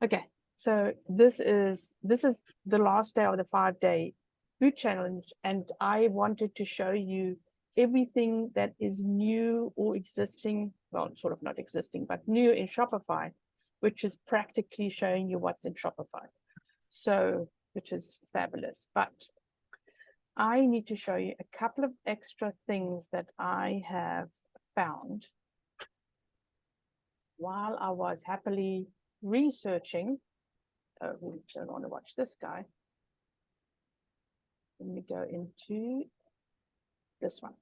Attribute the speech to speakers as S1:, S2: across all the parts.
S1: Okay, so this is the last day of the 5-day boot challenge, and I wanted to show you everything that is new or existing, well, sort of not existing, but new in Shopify, which is practically showing you what's in Shopify. So, which is fabulous. But I need to show you a couple of extra things that I have found while I was happily researching. Oh, we don't want to watch this guy. Let me go into this one.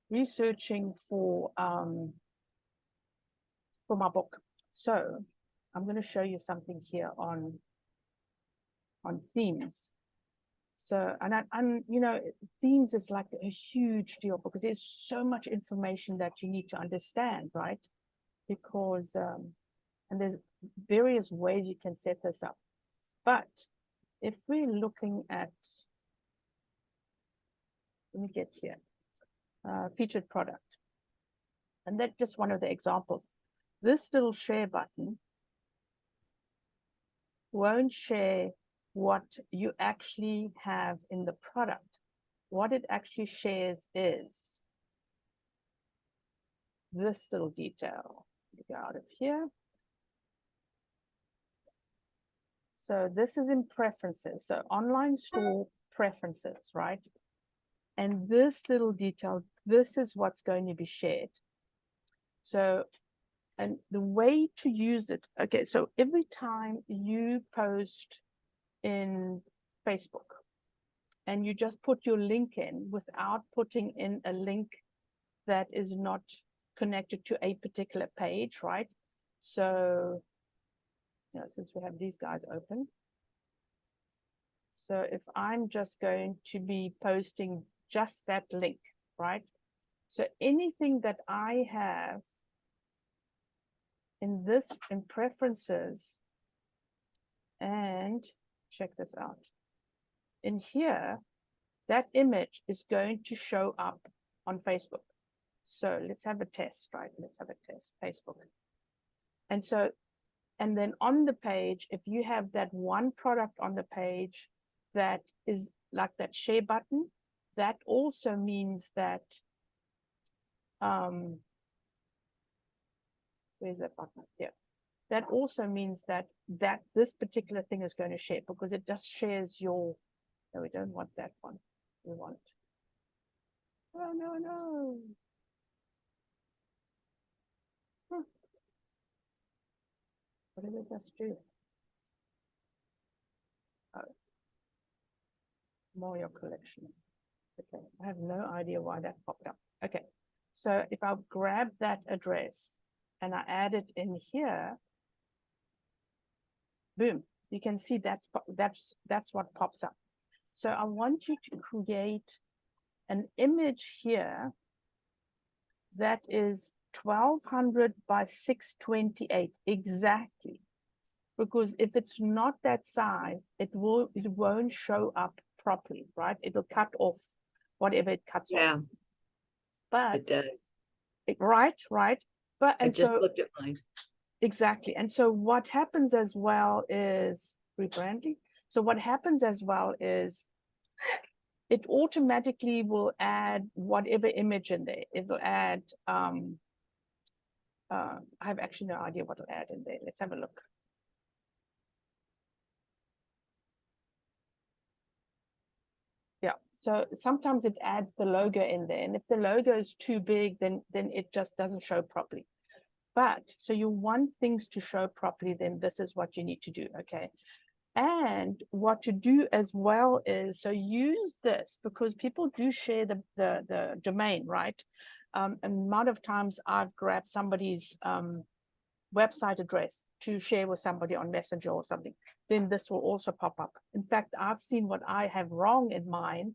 S1: Researching for my book. So I'm going to show you something here on themes. So, and you know, themes is like a huge deal because there's so much information that you need to understand, right? Because and there's various ways you can set this up. But if we're looking at, let me get here, featured product. And that's just one of the examples. This little share button won't share what you actually have in the product. What it actually shares is this little detail. Go out of here. So this is in preferences. So online store preferences, right? And this little detail, this is what's going to be shared. So, and the way to use it, okay, so every time you post in Facebook and you just put your link in without putting in a link that is not connected to a particular page, right? So, you know, since we have these guys open. So if I'm just going to be posting just that link, right? So anything that I have in this, in preferences, and check this out. In here, that image is going to show up on Facebook. So let's have a test, right? Let's have a test, Facebook. And so, and then on the page, if you have that one product on the page that is like that share button, that also means that, where's that button? Yeah. That also means that this particular thing is going to share because it just shares your, no, we don't want that one. We want, oh, no. Huh. What did it just do? Oh, more your collection. Okay, I have no idea why that popped up. Okay, so if I grab that address and I add it in here, boom, you can see that's what pops up. So I want you to create an image here that is 1200 by 628 exactly, because if it's not that size, it won't show up properly, right? It'll cut off whatever it cuts off. But
S2: it does.
S1: Right. But and
S2: I just
S1: so
S2: looked at mine.
S1: exactly. And so what happens as well is rebranding. So what happens as well is it automatically will add whatever image in there. It will add I have actually no idea what it'll add in there. Let's have a look. Yeah, so sometimes it adds the logo in there, and if the logo is too big, then it just doesn't show properly. But so you want things to show properly, then this is what you need to do, okay? And what to do as well is, so use this because people do share the domain, right? And a lot of times I've grabbed somebody's website address to share with somebody on Messenger or something, then this will also pop up. In fact, I've seen what I have wrong in mine.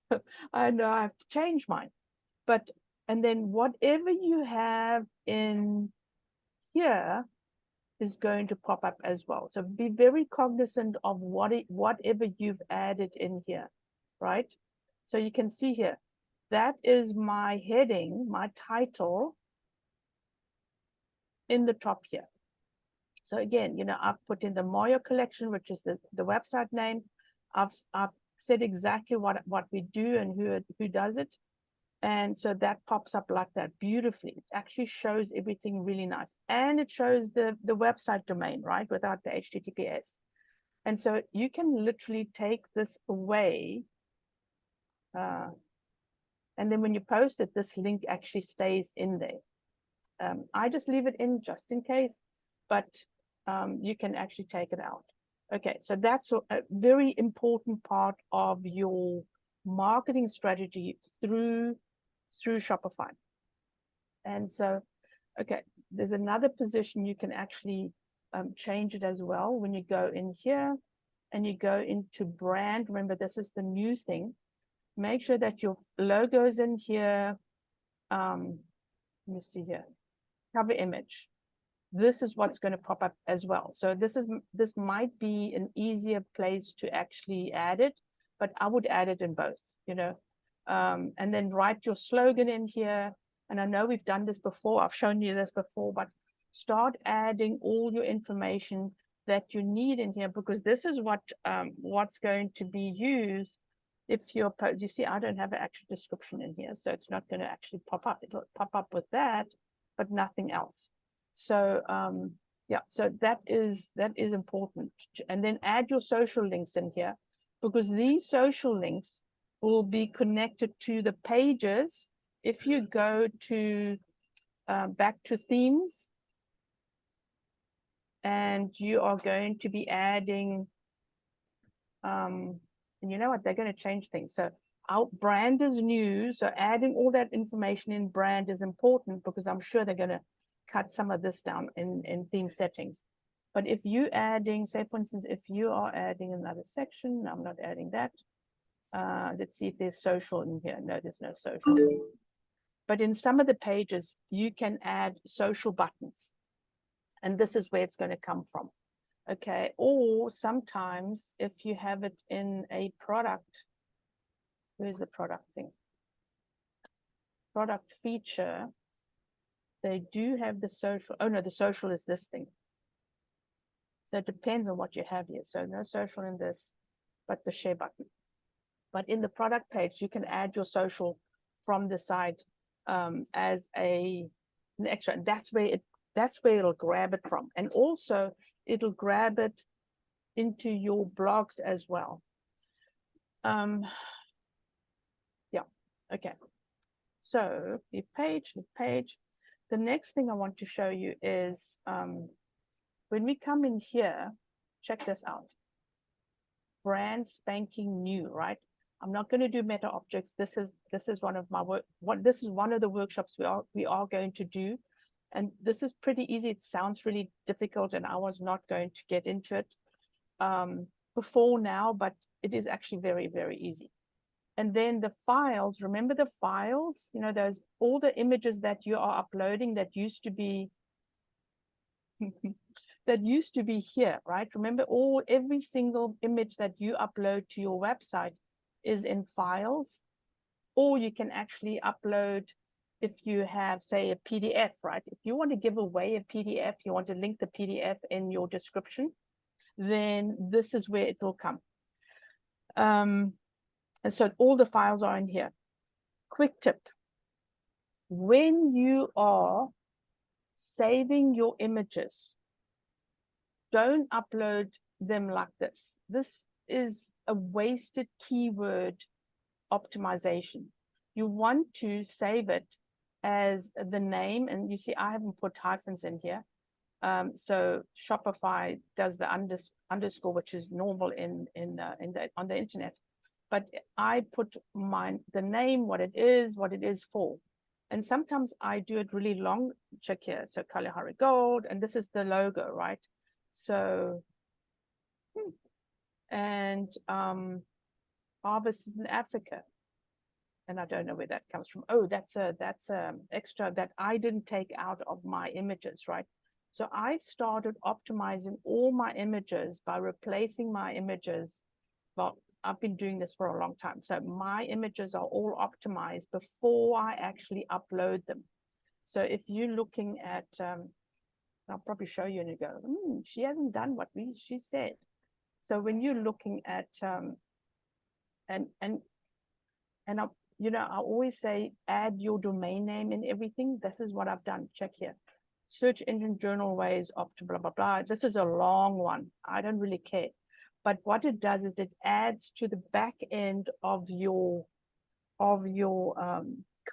S1: So I know I have to change mine. But, and then whatever you have in here is going to pop up as well. So be very cognizant of whatever you've added in here, right? So you can see here, that is my heading, my title in the top here. So again, I've put in the Moyo collection, which is the website name. I've said exactly what we do and who does it. And so that pops up like that beautifully. It actually shows everything really nice. And it shows the website domain, right? Without the HTTPS. And so you can literally take this away. And then when you post it, this link actually stays in there. I just leave it in just in case, but you can actually take it out. Okay, so that's a very important part of your marketing strategy through Shopify. And so, okay, there's another position you can actually change it as well. When you go in here and you go into brand, remember this is the new thing. Make sure that your logo's in here. Let me see here. Cover image. This is what's going to pop up as well. So this might be an easier place to actually add it, but I would add it in both, and then write your slogan in here. And I know we've done this before. I've shown you this before, but start adding all your information that you need in here, because this is what's going to be used if you're, you see, I don't have an actual description in here, so it's not going to actually pop up. It'll pop up with that, but nothing else. So yeah, so that is important. And then add your social links in here, because these social links will be connected to the pages. If you go to back to themes, and you are going to be adding, and you know what, they're going to change things. So our brand is new, so adding all that information in brand is important, because I'm sure they're going to cut some of this down in theme settings. But if you adding, say for instance, if you are adding another section, I'm not adding that. Let's see if there's social in here. No, there's no social. But in some of the pages, you can add social buttons. And this is where it's going to come from. Okay, or sometimes if you have it in a product, where's the product thing? Product feature, they do have the social. Oh no, the social is this thing. So it depends on what you have here. So no social in this, but the share button. But in the product page, you can add your social from the side as an extra. And that's where it'll grab it from. And also it'll grab it into your blogs as well. Yeah, okay. So the page. The next thing I want to show you is when we come in here, check this out. Brand spanking new, right? I'm not going to do meta objects. This is one of my work. This is one of the workshops we are going to do, and this is pretty easy. It sounds really difficult, and I was not going to get into it before now, but it is actually very, very easy. And then the files. Remember the files? Those all the images that you are uploading that used to be that used to be here, right? Remember, every single image that you upload to your website is in files, or you can actually upload if you have, say, a PDF, right? If you want to give away a PDF, you want to link the PDF in your description, then this is where it will come. And so all the files are in here. Quick tip. When you are saving your images, don't upload them like this. This is a wasted keyword optimization. You want to save it as the name, and you see I haven't put hyphens in here. So Shopify does the underscore, which is normal on the internet. But I put the name, what it is for. And sometimes I do it really long. Check here. So Kalahari Gold, and this is the logo, right? So, and harvest in Africa. And I don't know where that comes from. Oh, that's extra that I didn't take out of my images, right? So I started optimizing all my images by replacing my images. Well, I've been doing this for a long time. So my images are all optimized before I actually upload them. So if you're looking at, I'll probably show you and you go, she hasn't done what she said. So when you're looking at, and I, I always say, add your domain name and everything. This is what I've done. Check here. Search engine journal ways of blah, blah, blah. This is a long one. I don't really care. But what it does is it adds to the back end of your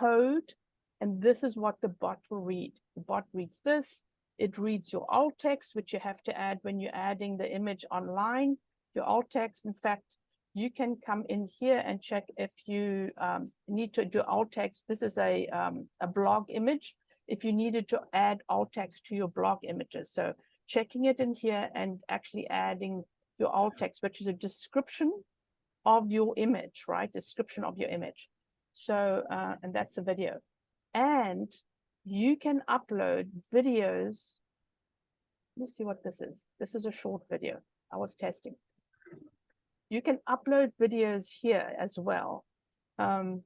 S1: code. And this is what the bot will read. The bot reads this. It reads your alt text, which you have to add when you're adding the image online. Your alt text, in fact, you can come in here and check if you need to do alt text. This is a blog image. If you needed to add alt text to your blog images. So checking it in here and actually adding your alt text, which is a description of your image, right? Description of your image. So, and that's a video. And you can upload videos. Let me see what this is. This is a short video. I was testing. You can upload videos here as well. In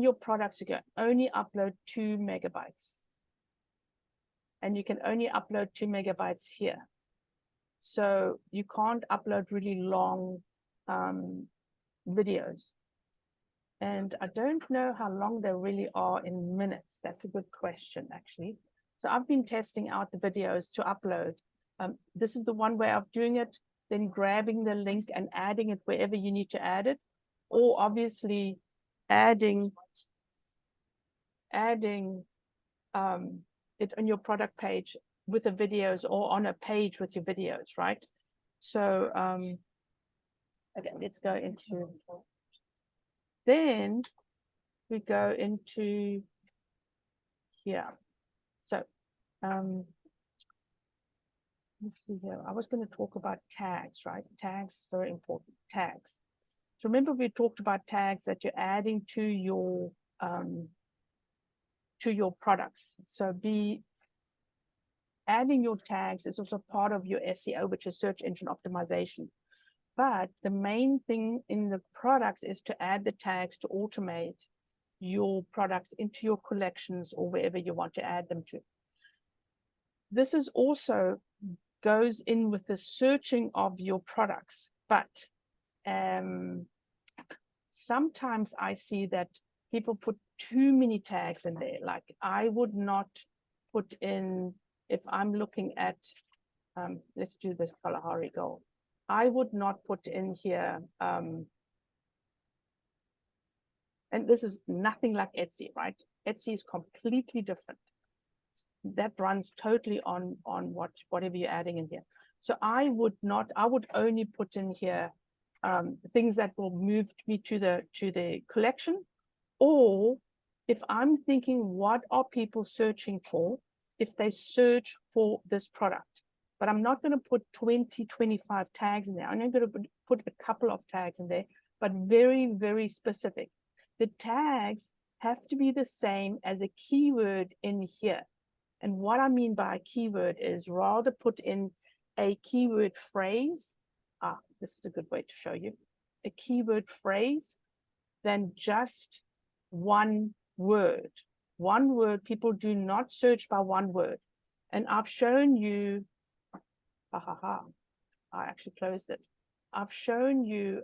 S1: your products, you can only upload 2 megabytes. And you can only upload 2 megabytes here. So you can't upload really long videos. And I don't know how long they really are in minutes. That's a good question, actually. So I've been testing out the videos to upload. This is the one way of doing it, then grabbing the link and adding it wherever you need to add it, or obviously adding it on your product page with the videos, or on a page with your videos, right? So okay, let's go into, then we go into here. So let's see here. I was going to talk about tags, right? Tags, very important. Tags. So remember, we talked about tags that you're adding to your products. So adding your tags is also part of your SEO, which is search engine optimization. But the main thing in the products is to add the tags to automate your products into your collections or wherever you want to add them to. This is also goes in with the searching of your products, but sometimes I see that people put too many tags in there. Like I would not put in, if I'm looking at, let's do this Kalahari gold. I would not put in here, and this is nothing like Etsy, right? Etsy is completely different. That runs totally on whatever you're adding in here. So I would only put in here things that will move me to the collection, or if I'm thinking, what are people searching for if they search for this product? But I'm not going to put 20, 25 tags in there. I'm going to put a couple of tags in there, but very, very specific. The tags have to be the same as a keyword in here. And what I mean by a keyword is rather put in a keyword phrase. This is a good way to show you. A keyword phrase than just one word. One word, people do not search by one word. And I've shown you, I actually closed it. I've shown you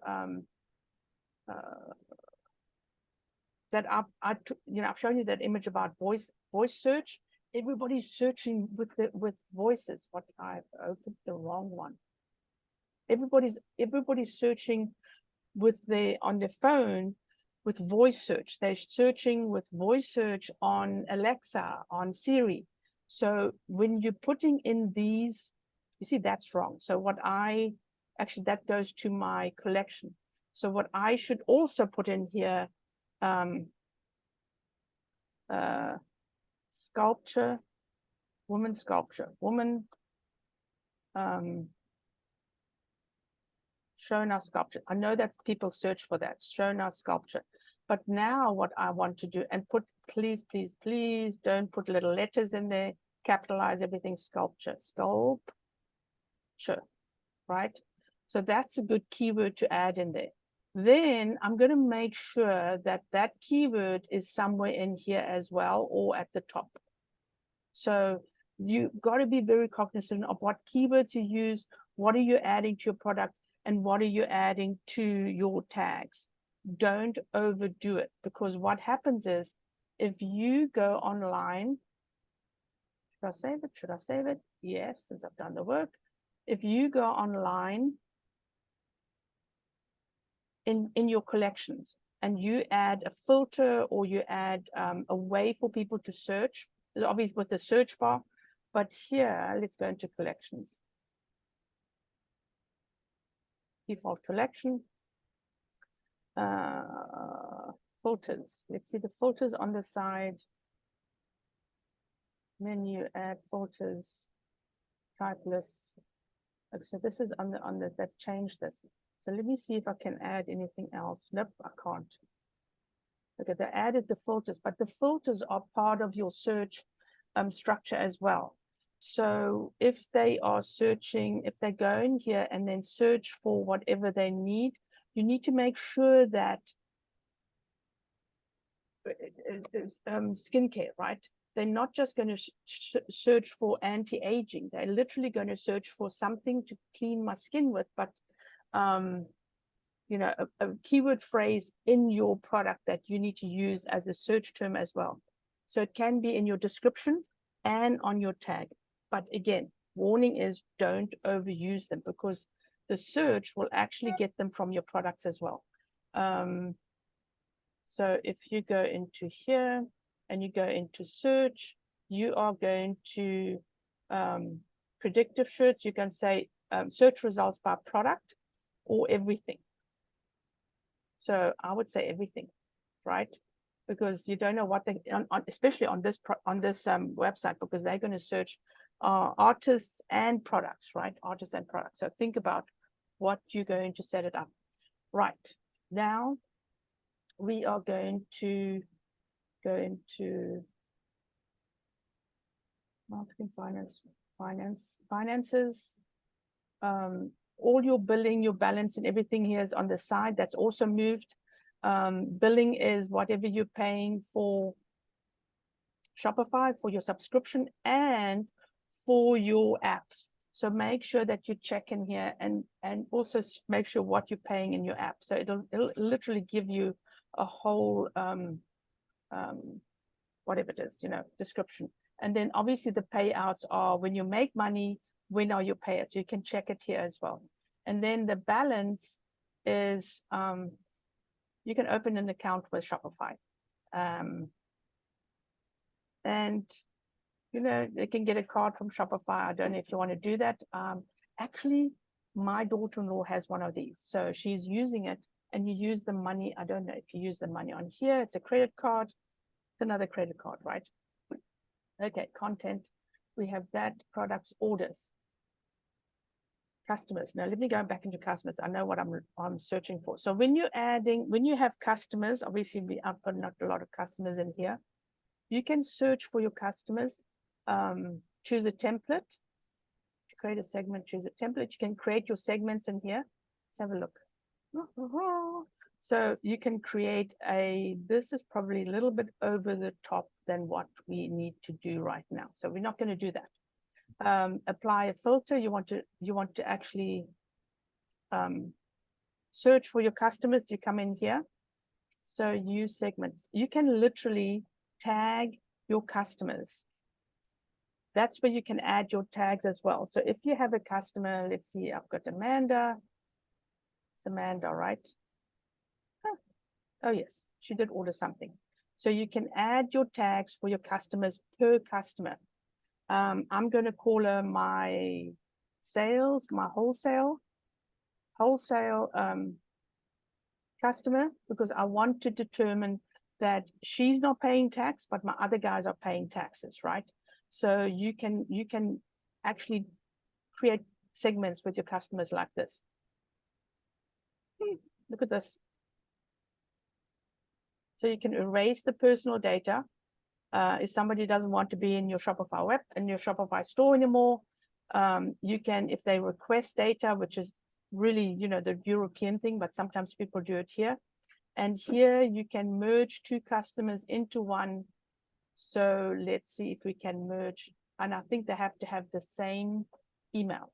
S1: that I've shown you that image about voice search. Everybody's searching with voices. What, I've opened the wrong one. Everybody's searching on their phone with voice search. They're searching with voice search on Alexa, on Siri. So when you're putting in these, you see, that's wrong. So that goes to my collection. So what I should also put in here, sculpture, woman sculpture, woman, show now sculpture. I know that people search for that, show now sculpture. But now what I want to do, and put, please, please, please don't put little letters in there, capitalize everything, sculpture, right? So that's a good keyword to add in there. Then I'm going to make sure that that keyword is somewhere in here as well, or at the top. So You got to be very cognizant of what keywords you use, what are you adding to your product, and what are you adding to your tags. Don't overdo it, because what happens is, if you go online, should I save it? Should I save it? Yes, since I've done the work. If you go online in your collections and you add a filter, or you add a way for people to search, obviously with the search bar, but here, let's go into collections. Default collection. Filters. Let's see the filters on the side. Menu, add filters, type lists. Okay, so this is on the, they've changed this. So let me see if I can add anything else. Nope, I can't. Okay, they added the filters, but the filters are part of your search structure as well. So if they are searching, if they go in here and then search for whatever they need, you need to make sure that skincare, right? They're not just going to search for anti-aging. They're literally going to search for something to clean my skin with, but you know, a keyword phrase in your product that you need to use as a search term as well. So it can be in your description and on your tag. But again, warning is, don't overuse them, because the search will actually get them from your products as well. So if you go into here and you go into search, you are going to predictive search. You can say search results by product or everything. So I would say everything, right? Because you don't know what they, especially on this website, because they're going to search artists and products, right? Artists and products. So think about what you're going to set it up. Right. Now we are going to go into marketing, finances. All your billing, your balance, and everything here is on the side. That's also moved. Billing is whatever you're paying for Shopify, for your subscription, and for your apps. So make sure that you check in here, and also make sure what you're paying in your app. So it'll literally give you a whole whatever it is, you know, description. And then obviously the payouts are when you make money, when are your payouts? You can check it here as well. And then the balance is you can open an account with Shopify. And you know, they can get a card from Shopify. I don't know if you want to do that. Actually, my daughter-in-law has one of these. So she's using it, and you use the money. I don't know if you use the money on here. It's a credit card. It's another credit card, right? Okay, content. We have that, products, orders. Customers. Now let me go back into customers. I know what I'm searching for. So when you're adding, when you have customers, obviously I've got not a lot of customers in here. You can search for your customers. Choose a template. Create a segment. Choose a template. You can create your segments in here. Let's have a look. So you can create this is probably a little bit over the top than what we need to do right now. So we're not going to do that. Apply a filter. You want to actually search for your customers. You come in here. So use segments. You can literally tag your customers. That's where you can add your tags as well. So if you have a customer, let's see, I've got Amanda. It's Amanda, right? Oh yes, she did order something. So you can add your tags for your customers per customer. I'm going to call her my sales, my wholesale customer, because I want to determine that she's not paying tax, but my other guys are paying taxes, right? So you can actually create segments with your customers like this. Look at this. So you can erase the personal data. If somebody doesn't want to be in your Shopify web and your Shopify store anymore, you can, if they request data, which is really, you know, the European thing, but sometimes people do it here. And here you can merge two customers into one. So let's see if we can merge and I think they have to have the same email.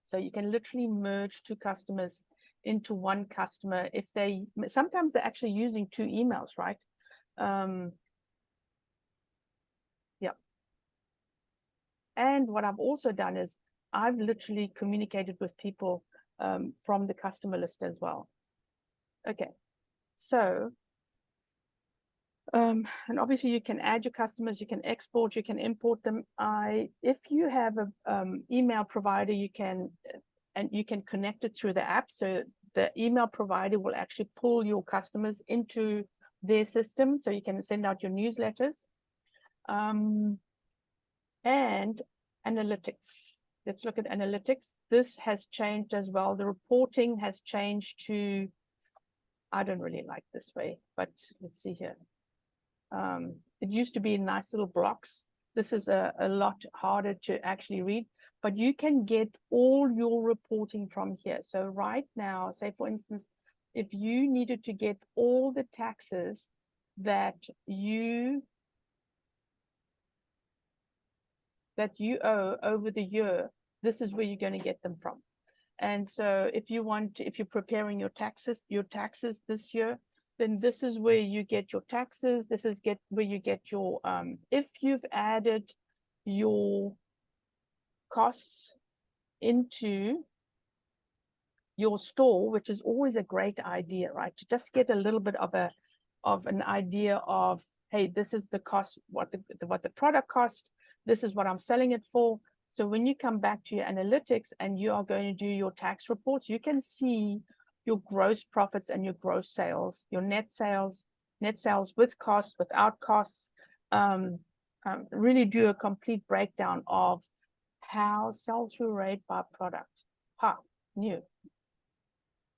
S1: So you can literally merge two customers into one customer. If they, sometimes they're actually using two emails, right? Yeah. And what I've also done is I've literally communicated with people from the customer list as well. Okay, so and obviously you can add your customers, you can export, you can import them. If you have a email provider, you can connect it through the app. So the email provider will actually pull your customers into their system, so you can send out your newsletters. And analytics. Let's look at analytics. This has changed as well. The reporting has changed to, I don't really like this way, but let's see here. It used to be in nice little blocks. This is a lot harder to actually read, but you can get all your reporting from here. So right now, say for instance, if you needed to get all the taxes that you owe over the year, this is where you're going to get them from. And so if you're preparing your taxes this year, then this is where you get your taxes. This is where you get your, if you've added your costs into your store, which is always a great idea, right? To just get a little bit of an idea of, hey, this is the cost, what the product cost, this is what I'm selling it for. So when you come back to your analytics and you are going to do your tax reports, you can see your gross profits and your gross sales, your net sales with costs, without costs. Really do a complete breakdown of how sell-through rate by product. New.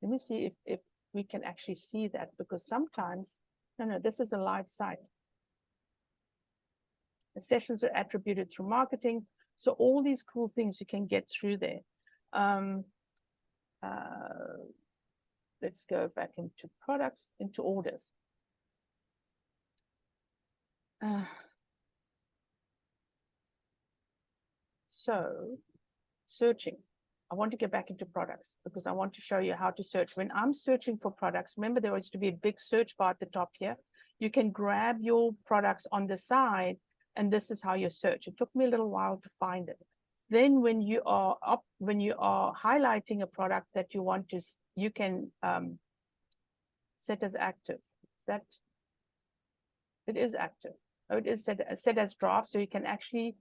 S1: Let me see if we can actually see that, because sometimes, no, this is a live site. The sessions are attributed through marketing. So all these cool things you can get through there. Let's go back into products, into orders. So searching. I want to get back into products because I want to show you how to search. When I'm searching for products, remember there used to be a big search bar at the top here. You can grab your products on the side, and this is how you search. It took me a little while to find it. Then when you are highlighting a product that you want to, you can set as active. It is active. Oh, it is set as draft, so you can actually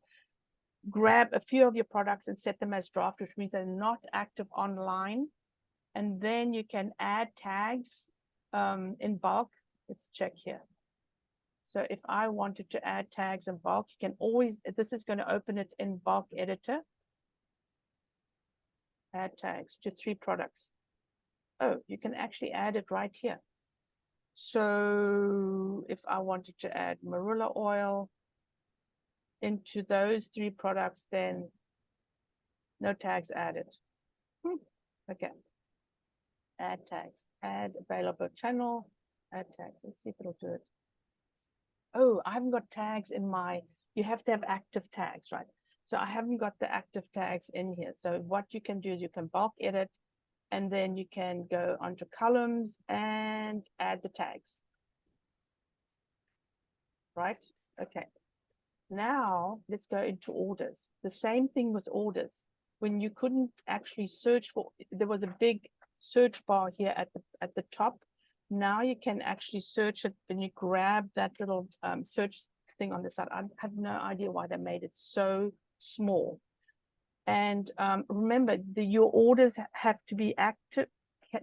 S1: grab a few of your products and set them as draft, which means they're not active online. And then you can add tags in bulk. Let's check here. So if I wanted to add tags in bulk, you can always, this is going to open it in bulk editor. Add tags to 3 products. Oh, you can actually add it right here. So if I wanted to add marula oil into those 3 products, then no tags added. Okay. Add tags. Add available channel. Add tags. Let's see if it'll do it. Oh, I haven't got tags in my, you have to have active tags, right? So I haven't got the active tags in here. So what you can do is you can bulk edit, and then you can go onto columns and add the tags. Right? Okay. Now let's go into orders. The same thing with orders. When you couldn't actually search for, there was a big search bar here at the top. Now you can actually search it, and you grab that little search thing on the side. I have no idea why they made it so small. And remember, your orders have to be active,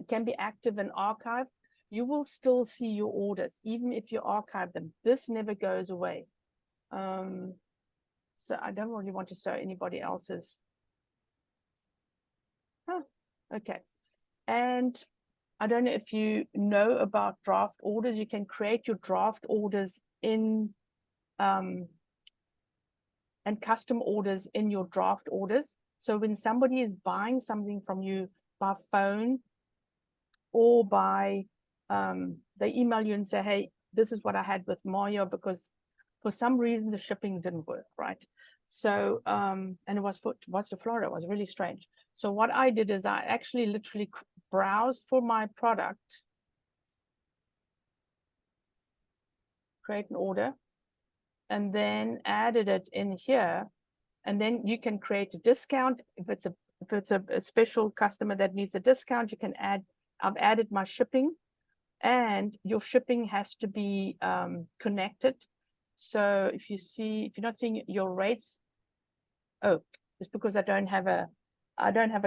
S1: can be active and archived. You will still see your orders, even if you archive them. This never goes away. So I don't really want to show anybody else's. Okay. And I don't know if you know about draft orders. You can create your draft orders in and custom orders in your draft orders. So when somebody is buying something from you by phone or by they email you and say, hey, this is what I had with Mario because for some reason, the shipping didn't work, right? So, and it was to Florida. It was really strange. So what I did is I actually literally browsed for my product, create an order, and then added it in here. And then you can create a discount. If it's a special customer that needs a discount, you can add, I've added my shipping, and your shipping has to be connected. So if you're not seeing your rates, oh, it's because I don't have a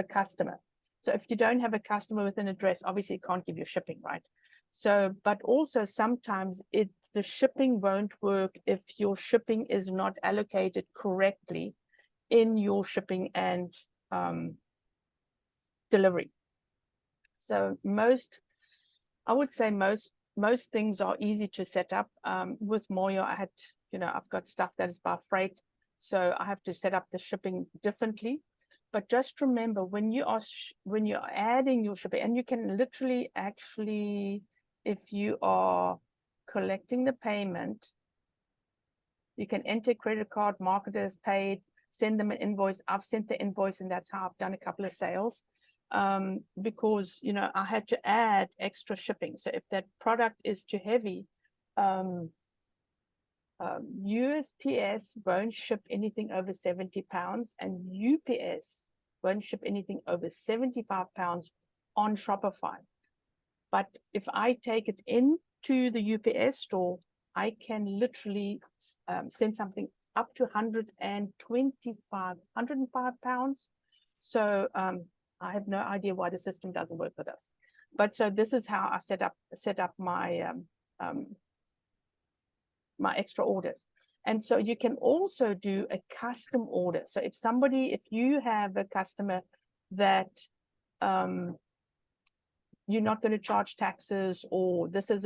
S1: customer. So if you don't have a customer with an address, obviously it can't give you shipping, right? So, but also sometimes the shipping won't work if your shipping is not allocated correctly in your shipping and delivery. So I would say most things are easy to set up. With Moyo, I've got stuff that is by freight, so I have to set up the shipping differently. But just remember, when you're adding your shipping, and you can literally actually, if you are collecting the payment, you can enter credit card, marketers paid, send them an invoice. I've sent the invoice, and that's how I've done a couple of sales. Because I had to add extra shipping. So if that product is too heavy, USPS won't ship anything over 70 pounds, and UPS won't ship anything over 75 pounds on Shopify. But if I take it into the UPS store, I can literally send something up to 105 pounds. So I have no idea why the system doesn't work with us. But so this is how I set up my my extra orders. And so you can also do a custom order. So if you have a customer that you're not going to charge taxes, or this is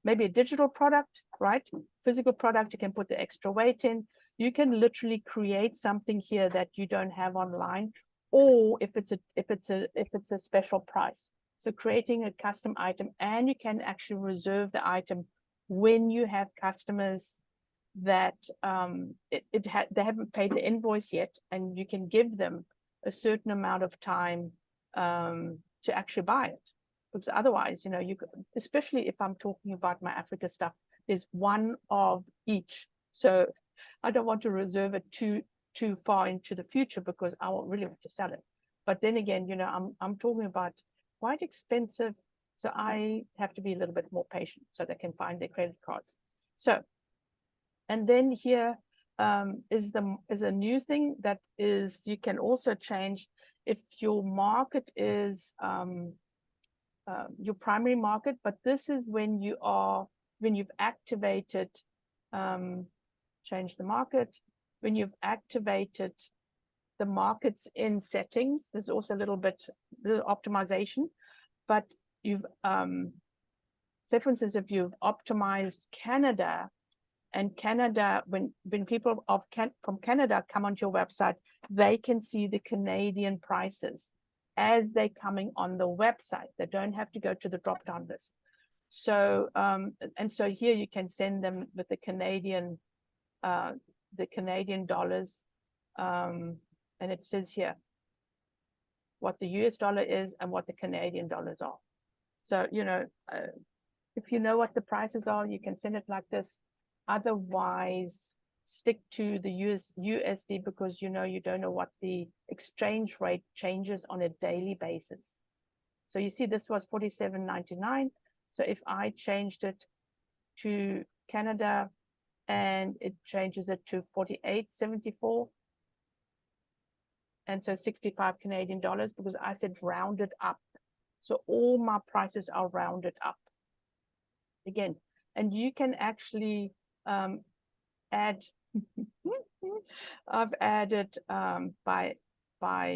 S1: maybe a digital product, right? Physical product, you can put the extra weight in. You can literally create something here that you don't have online, or if it's a special price. So creating a custom item, and you can actually reserve the item when you have customers that they haven't paid the invoice yet, and you can give them a certain amount of time to actually buy it. Because otherwise, especially if I'm talking about my Africa stuff, there's one of each. So I don't want to reserve it too far into the future, because I won't really want to sell it. But then again, I'm talking about quite expensive, so I have to be a little bit more patient so they can find their credit cards. So, and then here is a new thing that is, you can also change if your market is your primary market, but this is when you've activated, change the market, when you've activated the markets in settings. There's also a little optimization, but you've say for instance, if you've optimized Canada, and Canada, when people from Canada come onto your website, they can see the Canadian prices as they're coming on the website. They don't have to go to the drop-down list. So and so here you can send them with the Canadian dollars, and it says here what the US dollar is and what the Canadian dollars are. So if you know what the prices are, you can send it like this. Otherwise, stick to the USD, because you don't know what the exchange rate changes on a daily basis. So you see, this was 47.99. So if I changed it to Canada, and it changes it to 48.74, and so 65 Canadian dollars, because I said rounded up. So all my prices are rounded up again. And you can actually add I've added by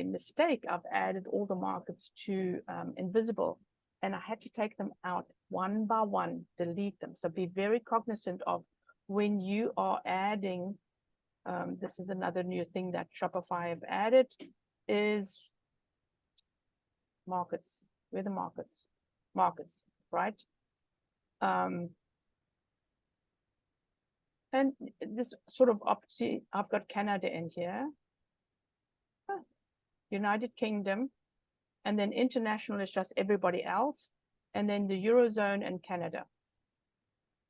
S1: mistake, I've added all the markets to invisible, and I had to take them out one by one, delete them. So be very cognizant of when you are adding. This is another new thing that Shopify have added, is markets. Where are the markets? Markets, right? And this sort of opportunity, I've got Canada in here, United Kingdom, and then international is just everybody else, and then the Eurozone and Canada.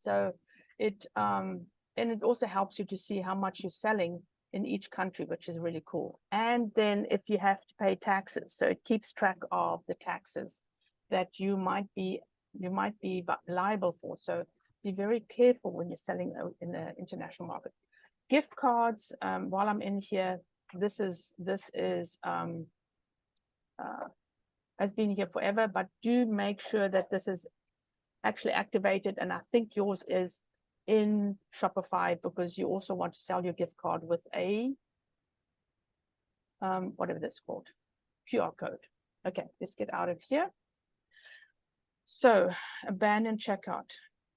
S1: So it and it also helps you to see how much you're selling in each country, which is really cool. And then if you have to pay taxes, so it keeps track of the taxes that you might be liable for. So be very careful when you're selling in the international market. Gift cards, while I'm in here, this has been here forever, but do make sure that this is actually activated. And I think yours is in Shopify, because you also want to sell your gift card with a whatever that's called, QR code. Okay, let's get out of here. So abandon checkout.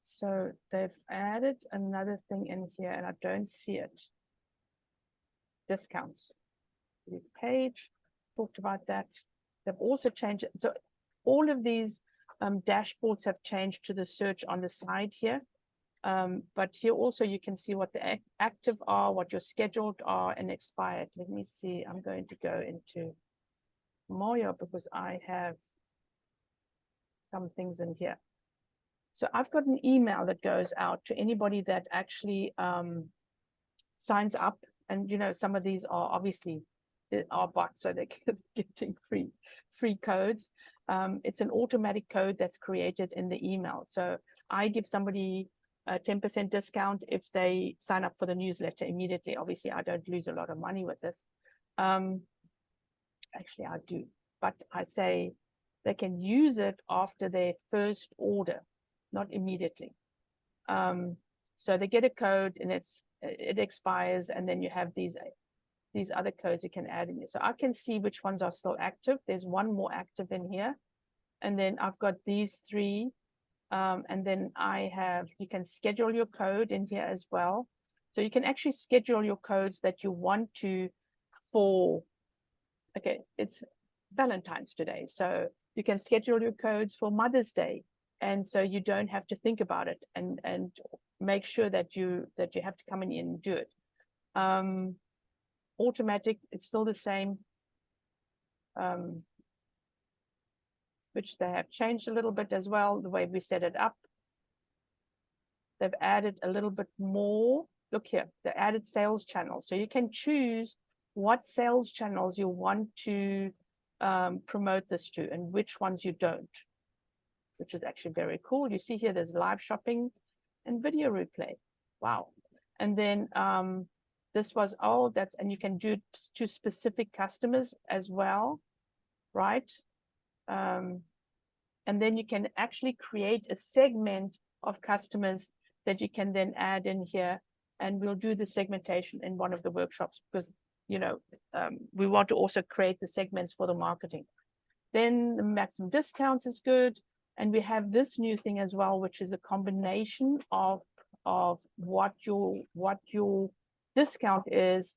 S1: So they've added another thing in here and I don't see it. Discounts. Page talked about that. They've also changed it. So all of these dashboards have changed to the search on the side here. But here also you can see what the active are, what your scheduled are, and expired. Let me see. I'm going to go into Moyo because I have some things in here. So I've got an email that goes out to anybody that actually signs up. And, you know, some of these are obviously are bots, so they're getting free codes. It's an automatic code that's created in the email. So I give somebody a 10% discount if they sign up for the newsletter immediately. Obviously, I don't lose a lot of money with this. Actually, I do. But I say they can use it after their first order, not immediately. So they get a code and it expires, and then you have these other codes you can add in here. So I can see which ones are still active. There's one more active in here. And then I've got these three. And then you can schedule your code in here as well. So you can actually schedule your codes that you want to okay, it's Valentine's today. So you can schedule your codes for Mother's Day. And so you don't have to think about it and make sure that you have to come in and do it. Automatic, it's still the same, which they have changed a little bit as well, the way we set it up. They've added a little bit more. Look here, they added sales channels. So you can choose what sales channels you want to promote this to and which ones you don't, which is actually very cool. You see here, there's live shopping and video replay. Wow. And then this was and you can do it to specific customers as well, right? And then you can actually create a segment of customers that you can then add in here. And we'll do the segmentation in one of the workshops because, you know, we want to also create the segments for the marketing. Then the maximum discounts is good. And we have this new thing as well, which is a combination of what your discount is,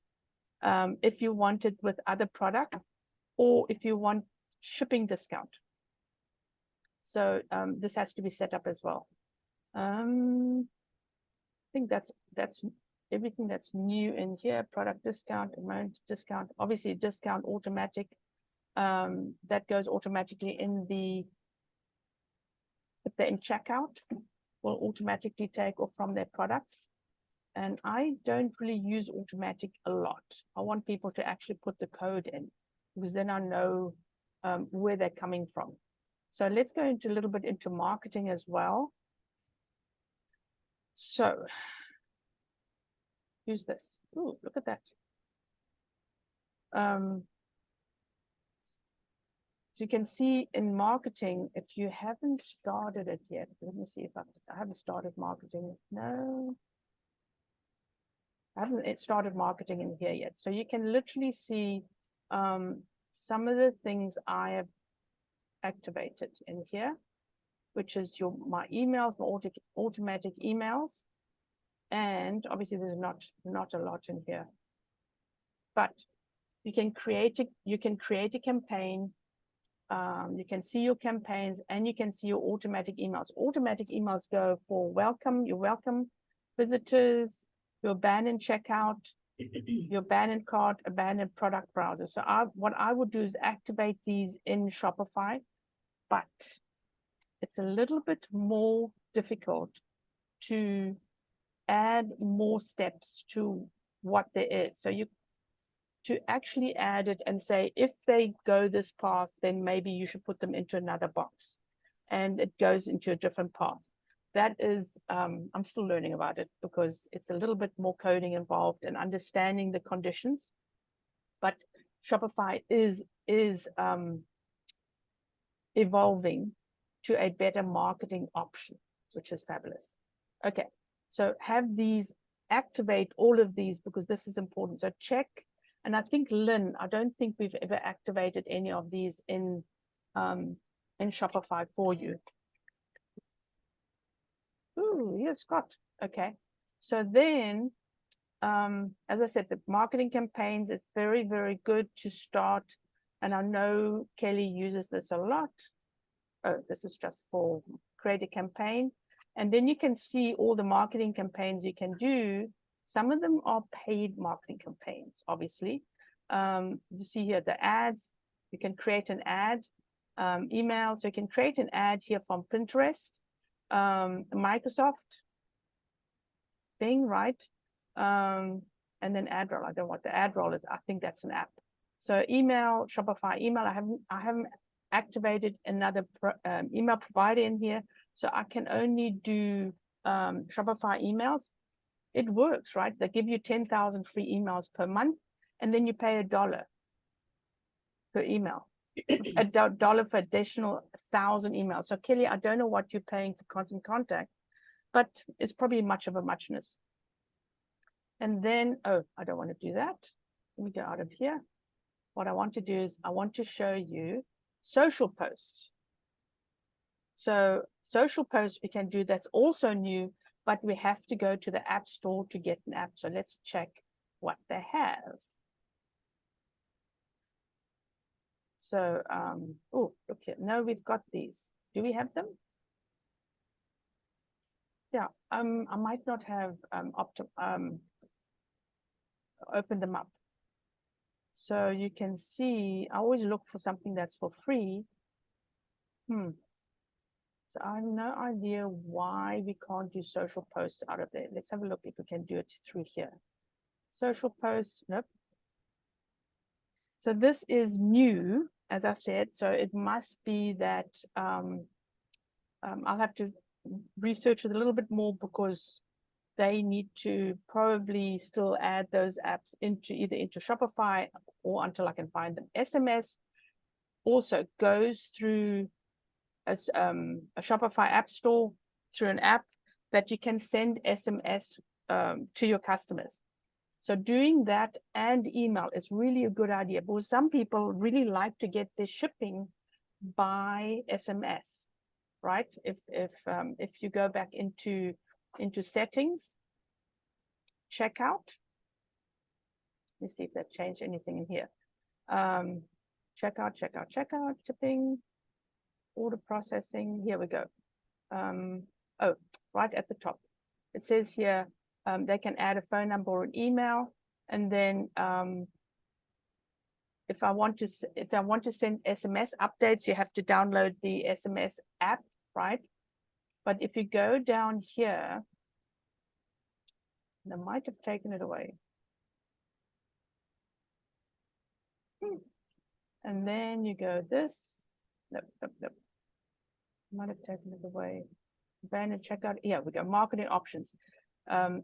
S1: if you want it with other product or if you want shipping discount. So this has to be set up as well. I think that's everything that's new in here. Product discount, amount discount, obviously discount automatic. That goes automatically if they're in checkout, will automatically take off from their products. And I don't really use automatic a lot. I want people to actually put the code in because then I know where they're coming from. So let's go into a little bit into marketing as well. So use this. Ooh, look at that. So you can see in marketing, if you haven't started it yet, let me see if I haven't started marketing. No, I haven't started marketing in here yet. So you can literally see some of the things I have activated in here, which is my emails, my automatic emails. And obviously there's not a lot in here, but you can create a campaign. You can see your campaigns and you can see your automatic emails. Automatic emails go for welcome, you're welcome, visitors, your abandoned checkout, your abandoned cart, abandoned product browser. So what I would do is activate these in Shopify, but it's a little bit more difficult to add more steps to what there is. So to actually add it and say, if they go this path, then maybe you should put them into another box and it goes into a different path. That is, I'm still learning about it because it's a little bit more coding involved and understanding the conditions. But Shopify is evolving to a better marketing option, which is fabulous. Okay, so have these, activate all of these because this is important. So check, and I think Lynn, I don't think we've ever activated any of these in Shopify for you. Ooh, yes, Scott. Okay, so then, as I said, the marketing campaigns is very, very good to start. And I know Kelly uses this a lot. Oh, this is just for create a campaign. And then you can see all the marketing campaigns you can do. Some of them are paid marketing campaigns, obviously. You see here the ads, you can create an ad, email. So you can create an ad here from Pinterest, Microsoft, Bing, right? And then ad roll. I don't know what the ad roll is. I think that's an app. So email, Shopify email. I haven't activated another email provider in here, so I can only do Shopify emails. It works, right? They give you 10,000 free emails per month, and then you pay $1 per email, $1 for additional 1,000 emails. So Kelly, I don't know what you're paying for constant contact, but it's probably much of a muchness. And then, oh, I don't want to do that. Let me go out of here. What I want to do is I want to show you social posts. So social posts we can do, that's also new, but we have to go to the App Store to get an app. So let's check what they have. So, oh, okay, no, we've got these. Do we have them? Yeah, I might not have opened them up. So you can see, I always look for something that's for free. So I have no idea why we can't do social posts out of there. Let's have a look if we can do it through here. Social posts, nope. So this is new, as I said, so it must be that I'll have to research it a little bit more because they need to probably still add those apps into either into Shopify or until I can find them. SMS also goes through a Shopify app store through an app that you can send SMS to your customers. So doing that and email is really a good idea because some people really like to get their shipping by SMS, right? If you go back into settings, checkout. Let's see if that changed anything in here. Checkout, shipping, order processing. Here we go. Oh, right at the top. It says here they can add a phone number or an email, and then if I want to send SMS updates, you have to download the SMS app, right? But if you go down here, they might have taken it away. And then you go this. Nope. Might have taken it away. Ban and checkout. Here we go. Marketing options.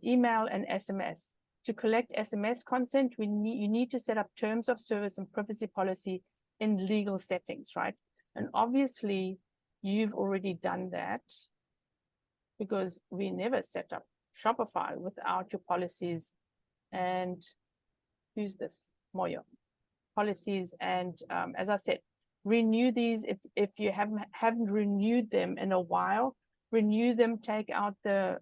S1: Email and SMS. To collect SMS consent, you need to set up terms of service and privacy policy in legal settings, right? And obviously, you've already done that because we never set up Shopify without your policies and use this, Moyo. Policies and, as I said, renew these if you haven't renewed them in a while. Renew them. Take out the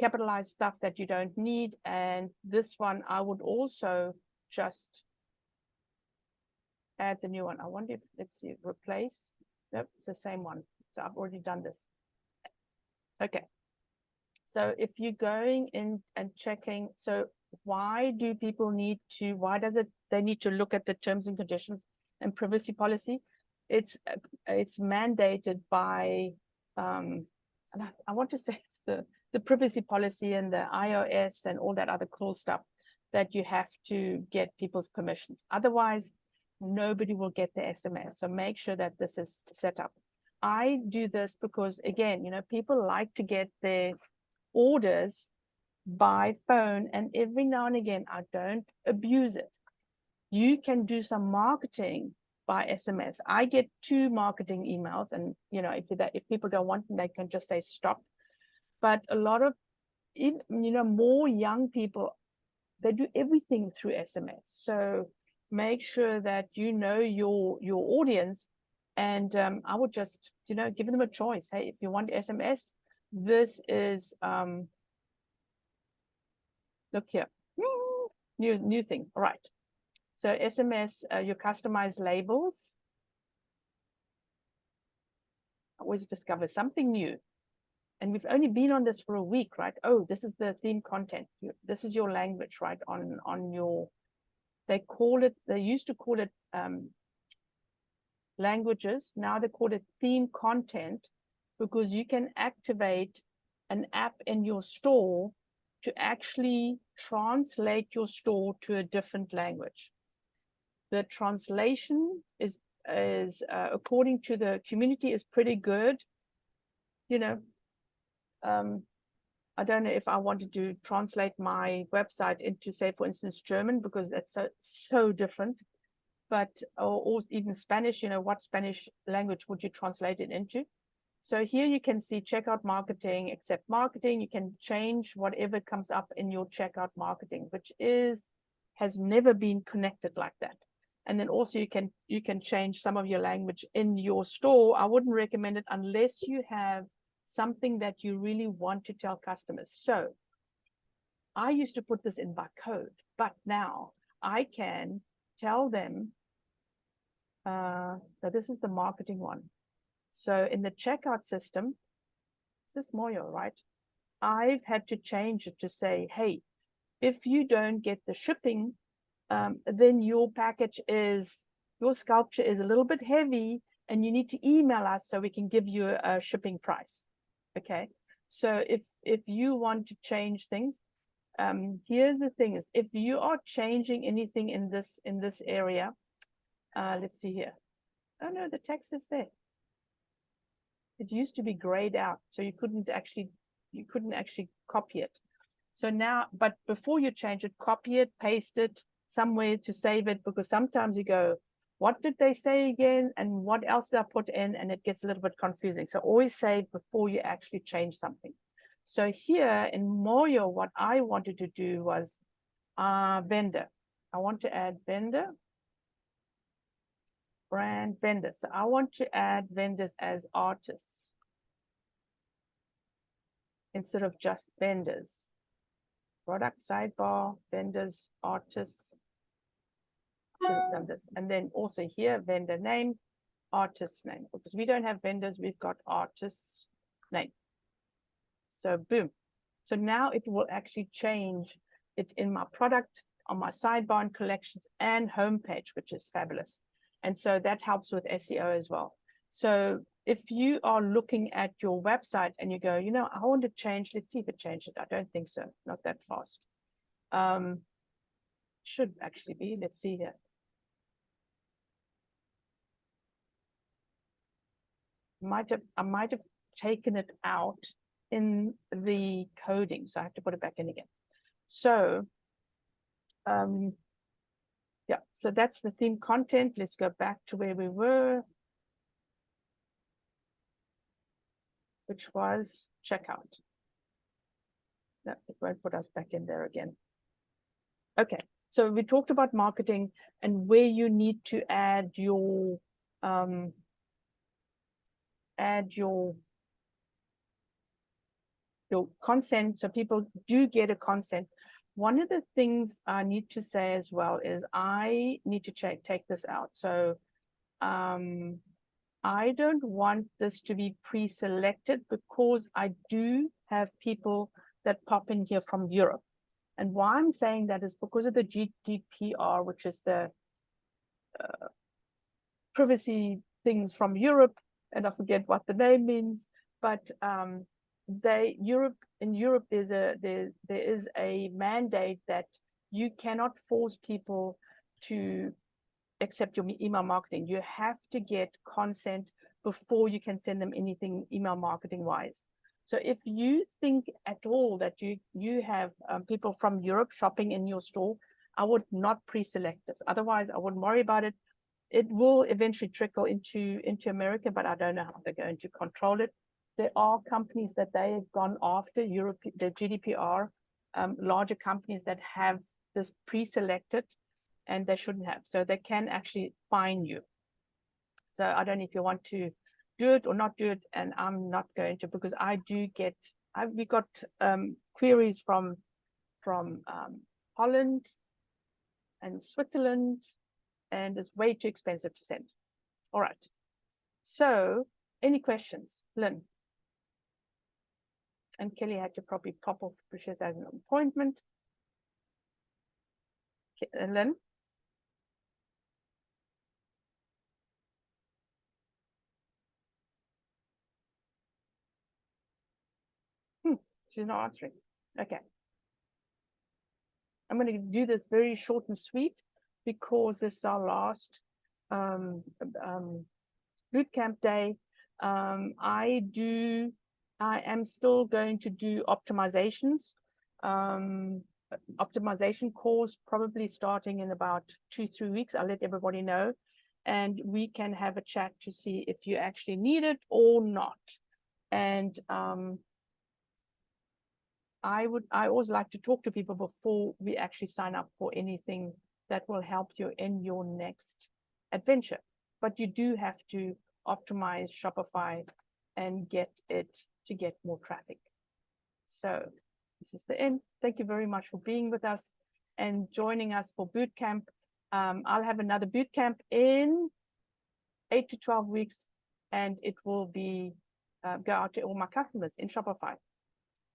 S1: capitalized stuff that you don't need. And this one, I would also just add the new one. I wonder if, let's see, replace. Nope, it's the same one. So I've already done this. Okay. So if you're going in and checking, so why do people need to, they need to look at the terms and conditions and privacy policy? It's mandated by, and I want to say it's the privacy policy and the iOS and all that other cool stuff that you have to get people's permissions. Otherwise, nobody will get the SMS. So make sure that this is set up. I do this because, again, people like to get their orders by phone, and every now and again, I don't abuse it. You can do some marketing by SMS. I get 2 marketing emails, and if people don't want them, they can just say stop. But a lot of more young people, they do everything through SMS. So make sure that your audience, and I would just give them a choice. Hey, if you want SMS, this is look here, new thing. All right. So SMS, your customized labels. I always discover something new. And we've only been on this for a week, right? Oh, this is the theme content. This is your language, right? On your, they used to call it languages. Now they call it theme content, because you can activate an app in your store to actually translate your store to a different language. The translation is according to the community, is pretty good. I don't know if I wanted to translate my website into, say, for instance, German, because that's so different. But or even Spanish, what Spanish language would you translate it into? So here you can see checkout marketing, accept marketing. You can change whatever comes up in your checkout marketing, which has never been connected like that. And then also you can change some of your language in your store. I wouldn't recommend it unless you have something that you really want to tell customers. So I used to put this in by code, but now I can tell them that this is the marketing one. So in the checkout system, this is Moyo, right? I've had to change it to say, hey, if you don't get the shipping, then your sculpture is a little bit heavy, and you need to email us so we can give you a shipping price. Okay. So if you want to change things, here's the thing is, if you are changing anything in this area, let's see here. Oh no, the text is there. It used to be grayed out, so you couldn't actually copy it. So now, but before you change it, copy it, paste it somewhere to save it, because sometimes you go, what did they say again? And what else did I put in? And it gets a little bit confusing. So always save before you actually change something. So here in Moyo, what I wanted to do was vendor. I want to add vendor, brand, vendor. So I want to add vendors as artists instead of just vendors. Product sidebar, vendors, artists. Should have done this. And then also here, vendor name, artist name, because we don't have vendors, we've got artist name. So boom. So now it will actually change it in my product, on my sidebar and collections and homepage, which is fabulous. And so that helps with SEO as well. So if you are looking at your website and you go, I want to change, let's see if it changed it. I don't think so, not that fast. Should actually be, let's see here. I might have taken it out in the coding, so I have to put it back in again. So yeah, so that's the theme content. Let's go back to where we were, which was checkout. No, it won't put us back in there again. Okay, so we talked about marketing and where you need to add your consent, so people do get a consent. One of the things I need to say as well is I need to take this out. So I don't want this to be pre-selected because I do have people that pop in here from Europe. And why I'm saying that is because of the GDPR, which is the privacy things from Europe, and I forget what the name means, but in Europe there is a mandate that you cannot force people to accept your email marketing. You have to get consent before you can send them anything email marketing wise. So if you think at all that you have people from Europe shopping in your store, I would not pre-select this. Otherwise, I wouldn't worry about it. It will eventually trickle into America, but I don't know how they're going to control it. There are companies that they have gone after Europe, the GDPR, larger companies that have this pre-selected, and they shouldn't have. So they can actually fine you. So I don't know if you want to do it or not do it, and I'm not going to, because I do get, we got queries from Holland and Switzerland, and it's way too expensive to send. All right. So any questions, Lynn? And Kelly had to probably pop off because she has an appointment. Lynn? She's not answering. Okay. I'm going to do this very short and sweet because this is our last bootcamp day. I am still going to do optimizations, optimization course, probably starting in about 2-3 weeks. I'll let everybody know, and we can have a chat to see if you actually need it or not. And I always like to talk to people before we actually sign up for anything that will help you in your next adventure. But you do have to optimize Shopify and get it to get more traffic. So this is the end. Thank you very much for being with us and joining us for bootcamp. I'll have another bootcamp in 8 to 12 weeks, and it will be go out to all my customers in Shopify.